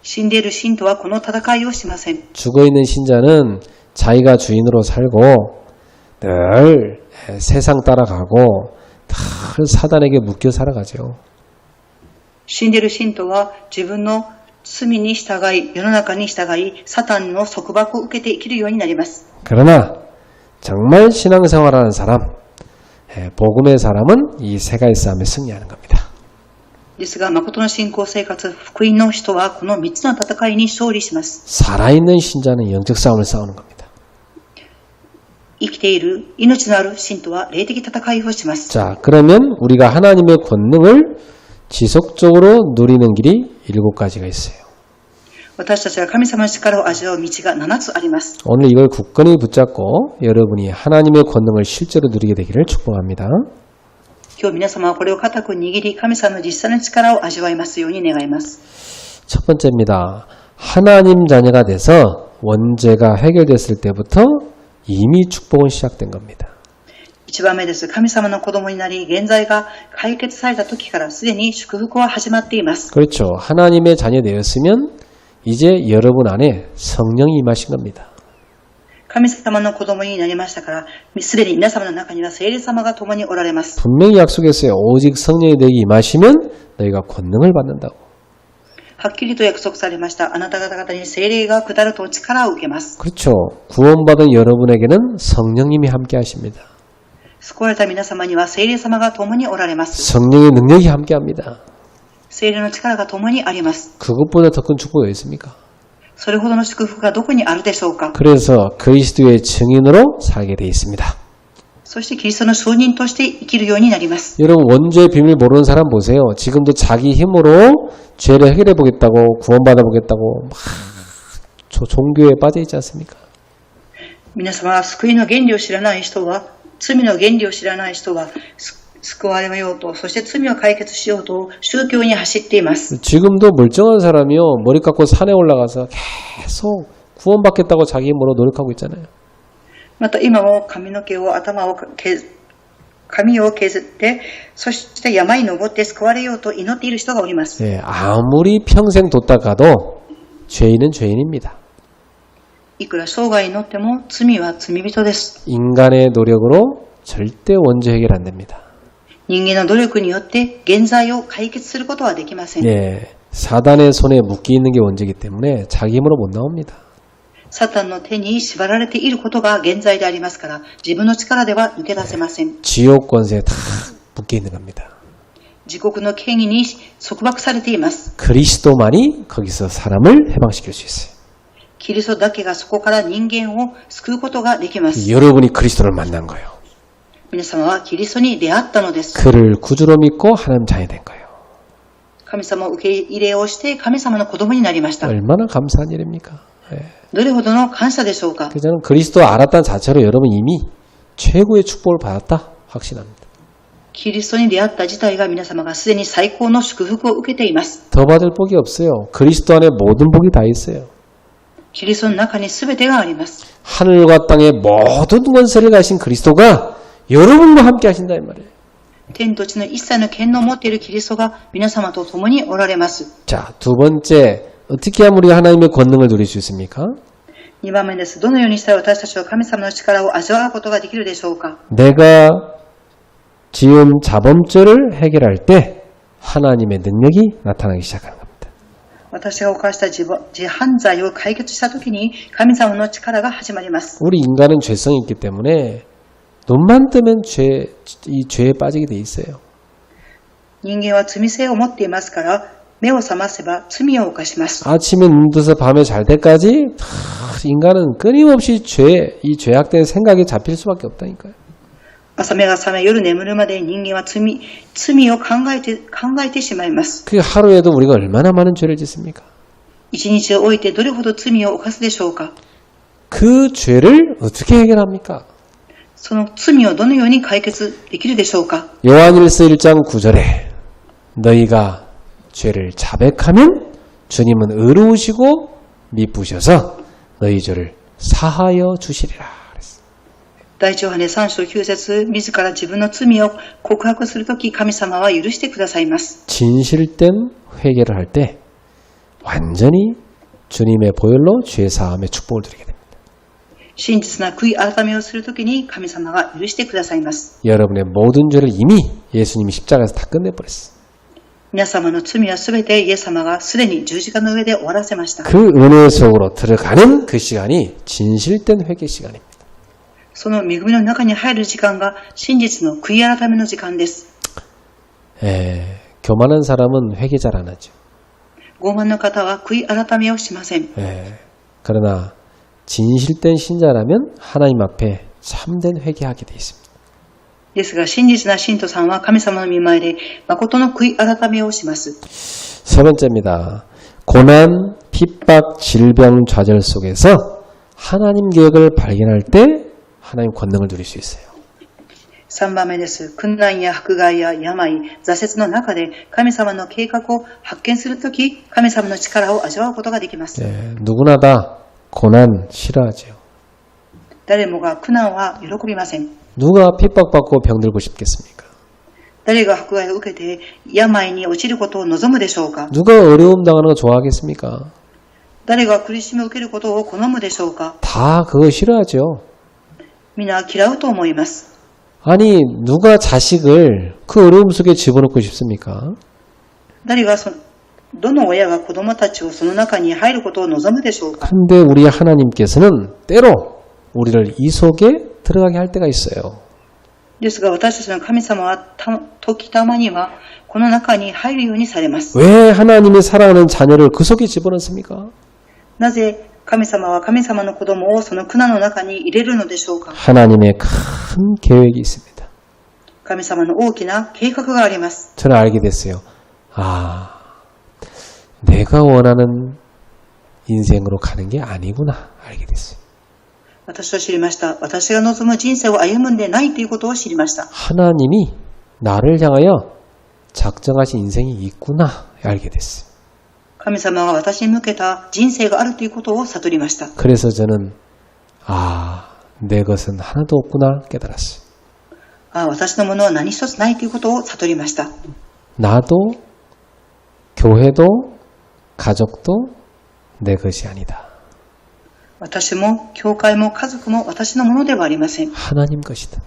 死んでいる信徒はこの戦いをしません。
죽어있는 신자는 자기가 주인으로 살고 늘 세상 따라가고 늘 사단에게 묶여 살아가죠.
死んでいる信徒は自分の罪に従い、世の中に従い、サタンの束縛を受けて生きるようになります。
그러나 정말 신앙생활하는 사람, 복음의 사람은 이 세 가지 싸움에 승리하는 겁니다.
ですが、誠の信仰生活、福音の人はこの3つの戦いに勝利します。
살아있는 신자는 영적 싸움을 싸우는 겁니다.
生きている命のある信徒は霊的戦いをします。
자, 그러면 우리가 하나님의 권능을 지속적으로 누리는 길이 7가지가 있어요.
私たちは神様の力を味わう道が7つあります。
오늘 이걸 굳건히 붙잡고 여러분이 하나님의 권능을 실제로 누리게 되기를 축복합니다.
今日皆様はこれを固く握り、神様の実際の力を味わいますように願います。
첫 번째입니다. 하나님 자녀가 돼서 원죄가 해결됐을 때부터 이미 축복은 시작된 겁니다.
1番目です。神様の子供になり、現在が解決された時からすでに祝福は始まっています。
그렇죠. 하나님의 자녀 되었으면 이제 여러분 안에 성령이 임하신 겁니다.
神様の子供になりましたから、すでに皆様の中には聖霊様が共におられます。
분명히 약속했어요. 오직 성령이 너에게 임하시면 너희가 권능을 받는다고.
はっきりと約束されました。あなた方々に聖霊が下ると力を受けます。
그렇죠. 구원받은 여러분에게는 성령님이 함께 하십니다.
救われた皆様には聖霊様が共におられます。
성령의 능력이 함께 합니다.
聖霊の力が共にあります。
그것보다 더 큰 축복이 어디 있습니까?
それほどの祝福がどこにあるでしょうか。
그래서 그리스도의 증인으로 살게 돼 있습니다.
そしてキリストの証人として生きるようになります。
여러분 원죄의 비밀 모르는 사람 보세요. 지금도 자기 힘으로 죄를 해결해 보겠다고 구원받아 보겠다고 막 종교에 빠져 있지 않습니까?
皆様は救いの原理を知らない人は、罪の原理を知らない人は、救われようと、そして罪を解決しようと宗教に走っています。
지금도 멀쩡한 사람이요. 머리 깎고 산에 올라가서 계속 구원받겠다고 자기 힘으로 노력하고 있잖아요.
また今も髪を削って、そして山に登って救われようと祈っている人がおります。
네, 아무리 평생 뒀다 가도 죄인은 죄인입니다.
いくら生涯祈っても罪は罪人です。
인간의 노력으로 절대 원죄 해결 안 됩니다.
人間の努力によって現在を解決することはできません。
네, 사단의 손에 묶여 있는 게 원죄이기 때문에 자기 힘으로 못 나옵니다.
サタンの手に縛られていることが現在でありますから、自分の力では抜け出せません。
지옥 권세에 다 묶여 있는 겁니다.
自国の権威に束縛されています。
그리스도만이 거기서 사람을 해방시킬 수 있어요.
キリストだけがそこから人間を救うことができます。
여러분이 그리스도를 만난 거예요.
皆様はキリストに出会ったのです。
그를 구주로 믿고 하나님 자녀이 된 거예요.
神様を受け入れをして神様の子供になりました。
얼마나 감사한 일입니까? 네.
どれほどの感謝でしょうか。
그래서 저는 그리스도 알았다는 자체로 여러분 이미 최고의 축복을 받았다 확신합니다.
キリストに出会った自体が皆様がすでに最高の祝福を受けています。
더 받을 복이 없어요. 그리스도 안에 모든 복이 다 있어요.
キリストの中に全てがあります。
하늘과 땅의 모든 권세를 가신 그리스도가 여러분과 함께 하신다 이 말이에요.
天と地の一切の権能を持っているキリストが皆様と共におられます。
자, 두 번째, 어떻게 하면 우리가 하나님의 권능을 누릴 수 있습니까?
2番目です。どのようにしたら私たちは神様の力を味わうことができるでしょうか。
내가 지은 자범죄를 해결할 때 하나님의 능력이 나타나기 시작하는 겁니다.
私が犯した自犯罪を解決したときに神様の力が始まります。
우리 인간은 죄성이 있기 때문에 눈만 뜨면 이 죄에 빠지게 돼 있어요.
人間は罪性を持っていますから、目を覚ませば罪を犯します。
아침에 눈 떠서 밤에 잘 때까지 인간은 끊임없이 이 죄악된 생각에 잡힐 수밖에 없다니까요.
朝目が覚め夜眠るまで人間は罪を考えてしまいます。
그 하루에도 우리가 얼마나 많은 죄를 짓습니까?
一日を置いてどれほど罪を犯すでしょうか。
그 죄를 어떻게 해결합니까?
その罪をどのように解決できるでしょうか。
요한일서 1장 9절에 너희가 죄를 자백하면 주님은 의로우시고 미쁘셔서 너희 죄를 사하여 주시리라.
第一ヨハネ3章9節、自ら自分の罪を告白するとき、神様は許してくださいます。
진실된 회개를 할 때 완전히 주님의 보혈로 죄 사함의 축복을 드리게 됩니다.
真実な悔い改めをするときに神様が許してくださいます。
여러분의 모든 죄를 이미 예수님이 십자가에서 다 끝내버렸어요.
皆様の罪はすべてイエス様がすでに十字架の上で終わらせました。
그 은혜 속으로 들어가는 그 시간이 진실된 회개 시간입니다.
その恵みの中に入る時間が真実の悔い改めの時間です。
교만한 사람은 회개 잘 안 하죠.
傲慢の方は悔い改めをしません。
그러나 진실된 신자라면 하나님 앞에 참된 회개하게 돼 있습니다.
ですが真実な信徒さんは神様の御前で誠の悔い改めをします。
세 번째입니다. 고난, 핍박, 질병, 좌절 속에서 하나님 계획을 발견할 때 하나님 권능을 누릴 수 있어요.
3番目です。困難や迫害や病、挫折の中で神様の計画を発見するとき、神様の力を味わうことができます。
누구나 다 고난 싫어하죠.
誰もが苦難は喜びません。
누가 핍박받고 병들고 싶겠습니까?
誰が迫害を受けて病に陥ることを望むでしょうか。
누가 어려움 당하는 거 좋아하겠습니까?
誰が苦しみを受けることを好むでしょうか。
다 그거 싫어하죠.
皆嫌うと思います。
아니 누가 자식을 그 어려움 속에 집어넣고 싶습니까?
誰がどの親が子供たちをその中に入ることを望むでしょうか。
근데 우리 하나님께서는 때로 우리를 이 속에 들어가게 할 때가 있어요.
ですが私たちの神様は時たまにはこの中に入るようにされます。
왜 하나님의 사랑하는 자녀를 그 속에 집어넣습니까?
なぜ神様は神様の子供をその苦難の中に入れるのでしょうか。
하나님의 큰 계획이 있습니다.
神様の大きな計画があります。
저는 알게 됐어요. 아, 내가 원하는 인생으로 가는 게 아니구나 알게 됐어요.
私は知りました。私が望む人生を歩むんでないということを知りました。
하나님이 나를 향하여 작정하신 인생이 있구나 알게 됐어요.
神様が私に向けた人生があるということを悟りました。
그래서 저는 내 것은 하나도 없구나 깨달았어요.
私のものは何一つないということを悟りました。
나도 교회도 가족도 내 것이 아니다.
私も教会も家族も私のものではありません。
하나님 것이다.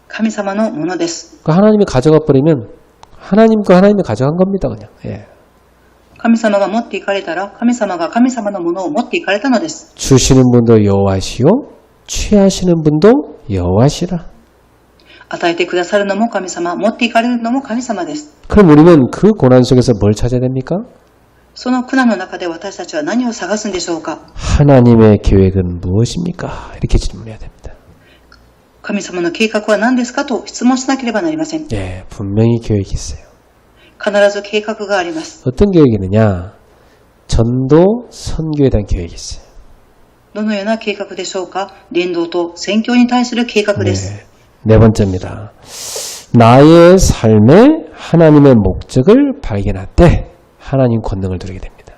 神様のものです。
하나님이 가져가 버리면 하나님이 가져간 겁니다. 그냥. 예.
神様が持っていかれたら神様が神様のものを持っていかれたのです。
주시는 분도 여호와시요 취하시는 분도 여호와시라.
与えてくださるのも神様、持っていかれるのも神様です。
그럼 우리는 그 고난 속에서 뭘 찾아야 됩니까?
その苦難の中で私たちは何を探すんでしょうか。
하나님의 계획은 무엇입니까? 이렇게 질문해야 됩니다.
神様の計画は何ですかと質問しなければなりません。
예, 분명히 계획이 있어요.
必ず計画があります。
어떤 계획이 있느냐? 전도, 선교에 대한 계획이 있어요.
どのような計画でしょうか。伝道と宣教に対する計画です。
네 번째입니다. 나의 삶에 하나님의 목적을 발견할 때 하나님 권능을 누리게 됩니다.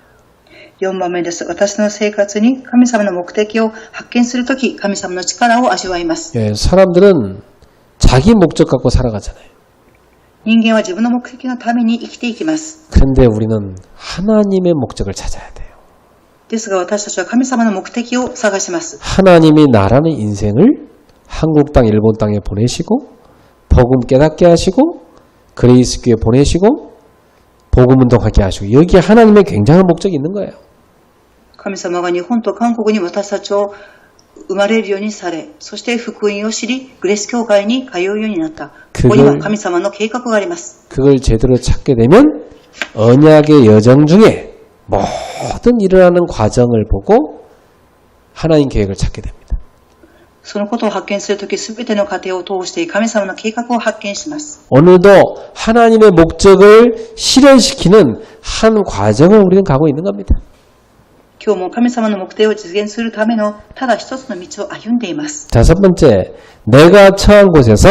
4番目です。私の生活に神様の目的を発見するとき、神様の力を味わいます。
예, 사람들은 자기 목적 갖고 살아가잖아요.
人間は自分の目的のために生きていきます。
그런데 우리는 하나님의 목적을 찾아야 돼요.
ですが私たちは神様の目的を探します。
하나님이 나라는 인생을 한국 땅, 일본 땅에 보내시고 복음 깨닫게 하시고 그레이스 교회 보내시고 복음 운동하게 하시고 여기에 하나님의 굉장한 목적이 있는 거예요.
神様が日本と韓国に私たちを生まれるようにされ、そして福音を知り、グレース教会に通うようになった。ここには神様の計画があります。
그걸 제대로 찾게 되면 언약의 여정 중에 모든 일어나는 과정을 보고 하나님 계획을 찾게 됩니다.
そのことを発見するとき、すべての過程を通して神様の計画を発見します。
오늘도 하나님의 목적을 실현시키는 한 과정을 우리는 가고 있는 겁니다.
今日も神様の目的を実現するためのただ一つの道を歩んでいます。
자, 첫 번째, 내가 처한 곳에서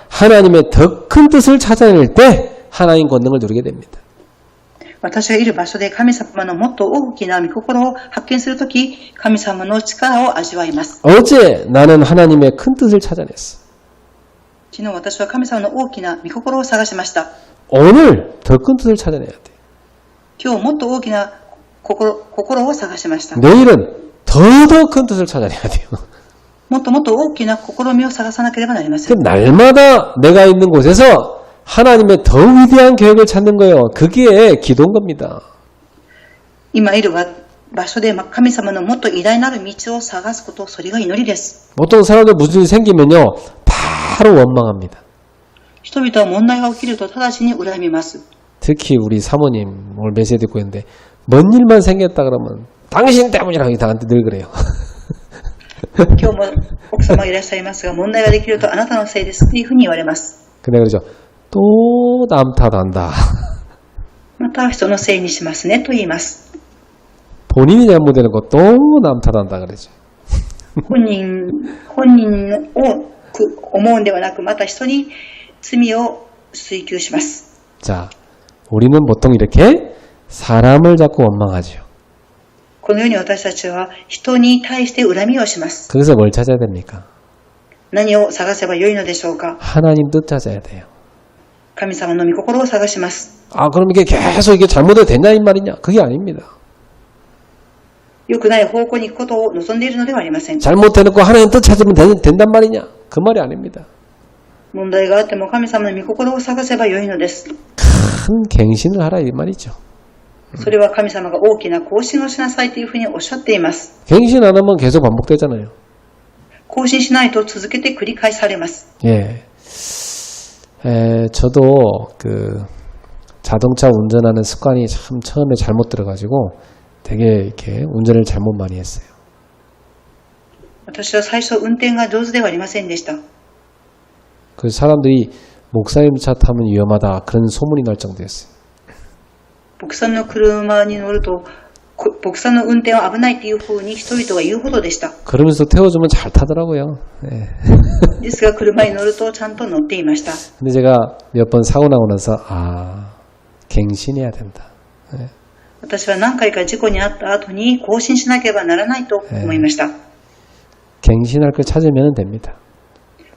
하나님의 더 큰 뜻을 찾아낼 때 하나님 권능을 누리게 됩니다.
私がいる場所で神様のもっと大きな御心を発見するとき、神様の力を味わいます。
어제 나는 하나님의 큰 뜻을 찾아냈어.
昨日私は神様の大きな御心を探しました。
오늘 더 큰 뜻을 찾아내야 돼.
今日もっと大きな心を探しました。
내일은 더 큰 뜻을 찾아내야 돼요.
もっともっと大きな試みを探さなければなりません。
날마다 내가 있는 곳에서 하나님의 더 위대한 계획을 찾는 거예요. 그게 기도인 겁니다.
今いる場所で神様のもっと偉大なる道を探すこと、それが祈りです。
보통 사람들 무슨 일이 생기면요, 바로 원망합니다.
人々は問題が起きると直ちに恨みます。
특히 우리 사모님 오늘 메시지 듣고 있는데 뭔 일만 생겼다 그러면 당신 때문이라고 나한테 늘 그래요.
今日も奥様がいらっしゃいますが、問題ができるとあなたのせいですというふうに言われます。
근데 그러죠. 또 남 탓한다.
また人のせいにしますねと言います。
본인이 잘못되는 거 또 남 탓한다 그러죠.
本人を思うんではなく、また人に罪を追求します。
자, 우리는 보통 이렇게 사람을 자꾸 원망하죠.
このように私たちは人に対して恨みをします。
그래서 뭘 찾아야 됩니까?
何を探せばよいのでしょうか。
하나님 뜻 찾아야 돼요.
神様の御心を探します。
아, 그럼 이게 계속 이게 잘못해도 되냐 이 말이냐? 그게 아닙니다.
良くない方向に行くことを望んでいるのではありません。
잘못해놓고 하나님 뜻 찾으면 된단 말이냐? 그 말이 아닙니다.
問題があっても神様の御心を探せばよいのです。
큰 갱신을 하라 이 말이죠.
それは神様が大きな更新をしなさいというふうにおっしゃっています。
갱신 안 하면 계속 반복되잖아요.
更新しないと続けて繰り返されます。
예. 저도 그 자동차 운전하는 습관이 참 처음에 잘못 들어가지고 되게 이렇게 운전을 잘못 많이 했어요.
私は最初運転が上手ではありませんでした。
그 사람들이 목사님 차 타면 위험하다 그런 소문이 날 정도였어요.
牧さんの車に乗ると、牧さんの運転は危ないというふうに人々が言うほどでした。
그러면서 태워주면 잘 타더라고요. 예.
ですが車に乗るとちゃんと乗っていました。
근데 제가 몇 번 사고 나고 나서 갱신해야 된다. 예.
私は何回か事故に遭った後に更新しなければならないと思いました。
갱신할 걸 찾으면 됩니다.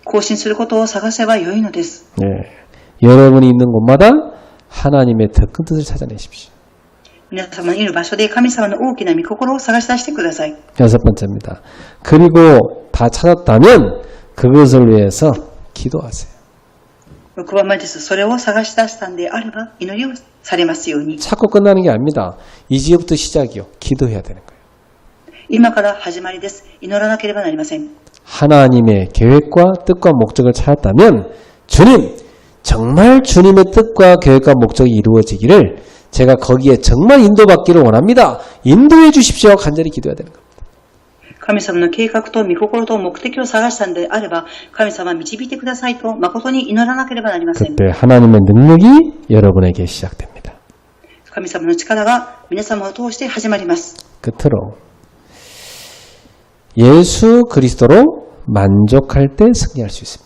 更新することを探せばよいのです。
예. 여러분이 있는 곳마다 하나님의 더 큰 뜻을 찾아내십시오.
皆様のいる場所で神様の大きな御心を探し出してください。
여섯 번째입니다. 그리고 다 찾았다면 그것을 위해서 기도하세요.
6番目です。それを探し出したんであれば祈りをされますように。
찾고 끝나는 게 아닙니다. 이제부터 시작이요. 기도해야 되는 거예요.
今から始まりです。祈らなければなりません。
하나님의 계획과 뜻과 목적을 찾았다면 주님, 정말 주님의 뜻과 계획과 목적이 이루어지기를 제가 거기에 정말 인도받기를 원합니다. 인도해 주십시오. 간절히 기도해야 되는 겁니다.
神様の計画と御心と目的を探したんであれば、神様導いてくださいと誠に祈らなければなりません。
그때 하나님의 능력이 여러분에게 시작됩니다.
神様の力が皆様を通して始まります。
끝으로 예수 그리스도로 만족할 때 승리할 수 있습니다.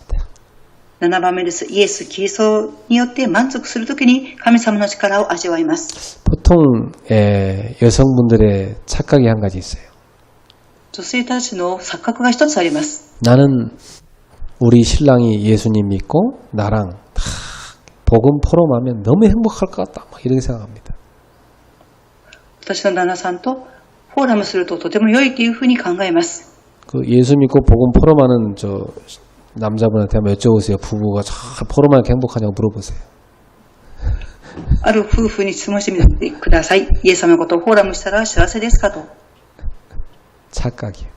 7番目です。イエス・キリストによって満足するときに神様の力を味わいます。
보통 여성분들의 착각이 한 가지 있어요.
女性たちの錯覚が一つあります。
나는 우리 신랑이 예수님 믿고 나랑 다 복음 포럼하면 너무 행복할 것 같다. 막 이렇게 생각합니다.
私の旦那さんとフォーラムするととても良いというふうに考えます。
그 예수 믿고 복음 포럼하는 저 남자분한테 한번 여쭤보세요. 부부가 잘 포럼하니까 행복하냐고 물어보세요.
ある夫婦に質問してみてください。イエス様のことをフォーラムしたら幸せですかと。
착각이에요.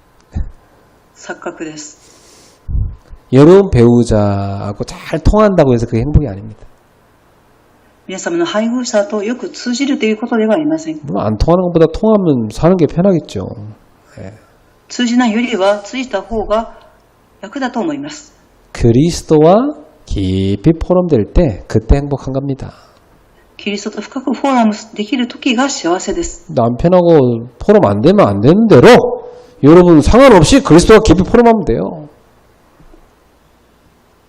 錯覚です。
여러분 배우자하고 잘 통한다고 해서 그게 행복이 아닙니다.
皆様の配偶者とよく通じるということではありません。
물론 안 통하는 것보다 통하면 사는 게 편하겠죠. 예.
通じないよりは通じた方が楽だと思います。
그리스도와 깊이 포럼될 때 그때 행복한 겁니다.
キリストと深くフォーラムできる時が幸せです。
남편하고 포럼 안 되면 안 되는 대로 여러분 상관없이 그리스도와 깊이 포럼하면 돼요.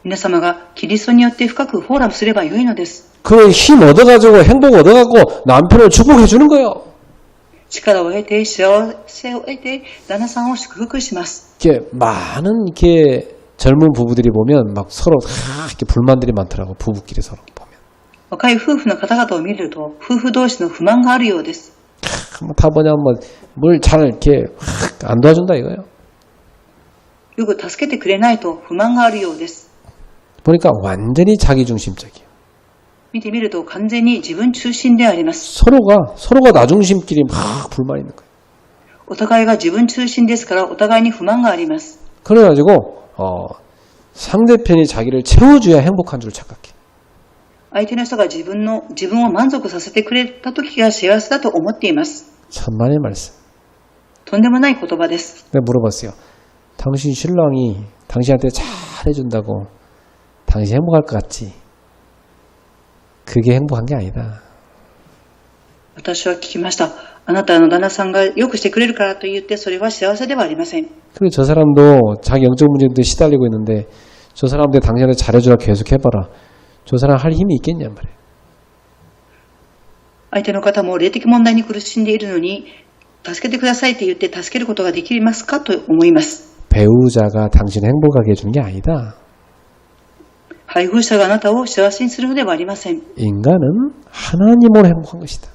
皆様がキリストによって深くフォーラムすればよいのです。
그 힘 얻어가지고 행복 얻어가고 남편을 축복해 주는 거예요.
力を得て、幸せを得て、旦那さんを祝福します。
이렇게 많은 이렇게 젊은 부부들이 보면 막 서로 이렇게 불만들이 많더라고. 부부끼리 서로 보면.
若い夫婦の方々を見ると、夫婦同士の不満があるようです。
다 뭐냐 뭘 잘 이렇게 안 도와준다 이거예요.
よく助けてくれないと不満があるようです。
보니까 완전히 자기중심적이에요.
見てみると完全に自分中心であります。
서로가 나중심끼리 막 불만 있는 거예요.
お互いが自分中心ですからお互いに不満があります。
그래가지고 상대편이 자기를 채워줘야 행복한 줄 착각해.
相手の人が自分を満足させてくれた時が幸せだと思っています。
천만의 말씀.
とんでもない言葉です。
내가 물어봤어요. 당신 신랑이 당신한테 잘해준다고 당신 행복할 것 같지? 그게 행복한 게 아니다.
私は聞きました。あなたの旦那さんがよくしてくれるからと言ってそれは幸せではありません。
그리고 저 사람도 자기 영적 문제도 시달리고 있는데 저 사람한테 당신한테 잘해주라 계속 해봐라. 저 사람 할 힘이 있겠냐 말이에요.
相手の方も霊的問題に苦しんでいるのに助けてくださいと言って助けることができますかと思います。
배우자가 당신을 행복하게 해주는 게 아니다.
配偶者があなたを幸せにするのではありません。
인간은 하나님으로 행복한 것이다.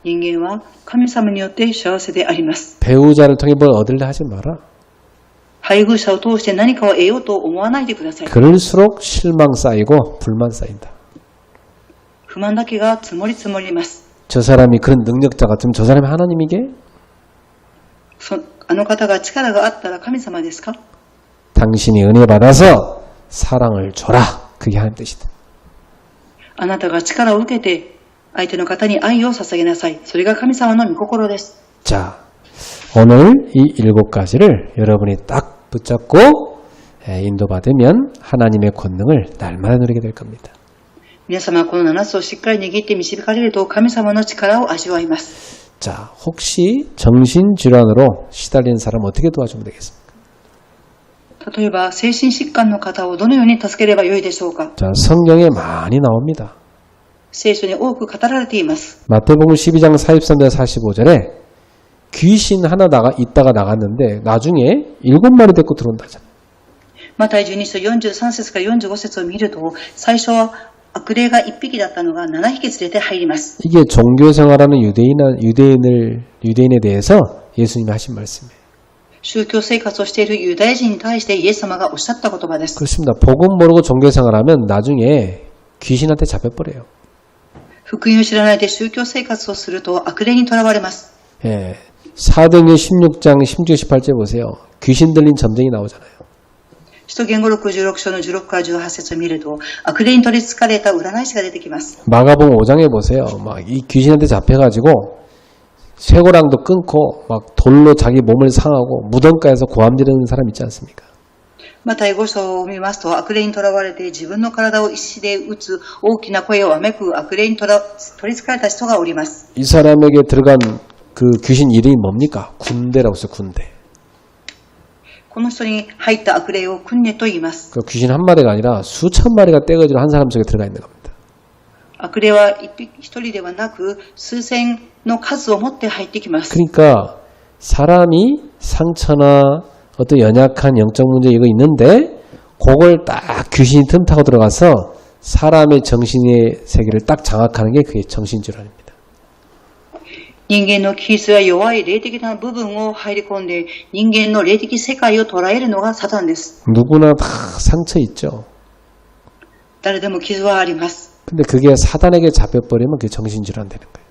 人間は神様によって幸せであります。
배우자를 통해 뭘 얻으려 하지 마라.
配偶者を通して何かを得ようと思わないでください。
그럴수록 실망 쌓이고 불만 쌓인다.
不満だけが積もり積もります。
저 사람이 그런 능력자 같으면 저 사람이 하나님이게?
あの方が力があったら神様ですか？
당신이 은혜 받아서 사랑을 줘라. 그게 하나님 뜻이다.
あなたが力を受けて相手の方に愛を捧げなさい。それが神様の御心です。
자, 오늘 이 7가지를 여러분이 딱 붙잡고 인도받으면 하나님의 권능을 날마다 누리게 될 겁니다.
皆様はこの7つをしっかり握って導かれると神様の力を味わいます。
자, 혹시 정신질환으로 시달리는 사람 어떻게 도와주면 되겠습니까?
例えば精神疾患の方をどのように助ければよいでしょうか？
자, 성경에 많이 나옵니다.
聖書に多く語られています。
마태복음 12장 43절 45절에 귀신 하나 있다가 나갔는데 나중에 7마리 데리고 들어온다잖아요.
マタイ12章43節から45節を見ると最初は悪霊が1匹だったのが7匹連れて入ります。
이게 종교생활하는 유대인에 대해서 예수님이 하신 말씀이에요.
宗教生活をしているユダヤ人に対してイエス様がおっしゃった言葉です。
그렇습니다. 복음 모르고 종교생활하면 나중에 귀신한테 잡혀버려요.
福音を知らないで宗教生活をすると悪霊にとらわれます。
예, 사도행전 16장 16, 18절 보세요. 귀신 들린 점쟁이 나오잖아요.
使徒言語録16章の16から18節を見ると悪霊に取り憑かれた占い師が出てきます。
마가복음 5장에 보세요. 막 이 귀신한테 잡혀가지고 쇠고랑도 끊고 막 돌로 자기 몸을 상하고 무덤가에서 고함 지르는 사람 있지 않습니까?
また5章を見ますと悪霊にとらわれて自分の体を石で打つ大きな声をわめく悪霊に取り憑かれた人がおります。
이 사람에게 들어간 그 귀신 이름이 뭡니까? 군대라고 했어요. 군대.
この人に入った悪霊を訓練と言います。
그 귀신 한 마리가 아니라 수천 마리가 떼거지로 한 사람 속에 들어가 있는 겁니다.
悪霊は一人ではなく数千の数を持って入ってきます。
그러니까 사람이 상처나 어떤 연약한 영적 문제 이거 있는데 그걸 딱 귀신이 틈타고 들어가서 사람의 정신의 세계를 딱 장악하는 게 그게 정신질환입니다.
人間の気質や弱い霊的な部分を入り込んで人間の霊的世界を捉えるのがサタンです。
누구나 다 상처 있죠.
誰でも傷はあります。
근데 그게 사단에게 잡혀버리면 그게 정신질환 되는 거예요.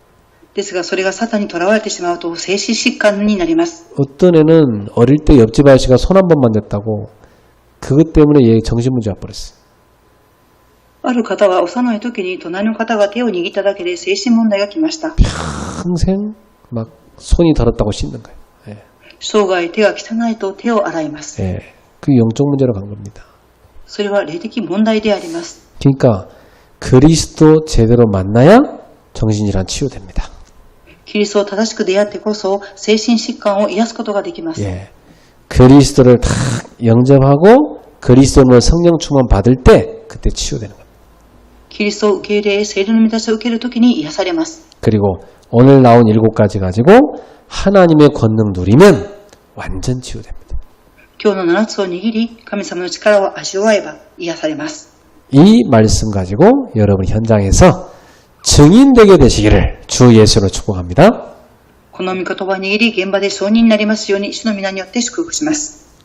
ですがそれがサタンにとらわれてしまうと精神疾患になります。
어떤 애는 어릴 때 옆집 아저씨가 손 한 번만 댔다고 그것 때문에 얘 정신문제 와버렸어요.
ある方は幼い時に隣の方が手を握っただけで精神問題が来ました。
평생 막 손이 더럽다고 씻는 거예요. 예.
生涯手が汚いと手を洗います。
예. 그 영적 문제로 간 겁니다.
それは霊的問題であります。
그러니까 그리스도 제대로 만나야 정신질환 치유됩니다.
キリストを正しく出会ってこそ精神疾患を癒すことができます。
예. 그리스도를 다 영접하고 그리스도의 성령 충만 받을 때 그때 치유되는 겁니다.
キリストを受け入れ、聖霊の満たしを受けるときに癒されます。
그리고 오늘 나온 7가지 가지고 하나님의 권능 누리면 완전 치유됩니다.
今日の7つを握り、神様の力を味わえば癒されます。
이 말씀 가지고 여러분 현장에서 증인되게 되시기를 주 예수로 축복합니다.
この御言葉を握り、現場で証人になりますように、主の皆によって祝福します。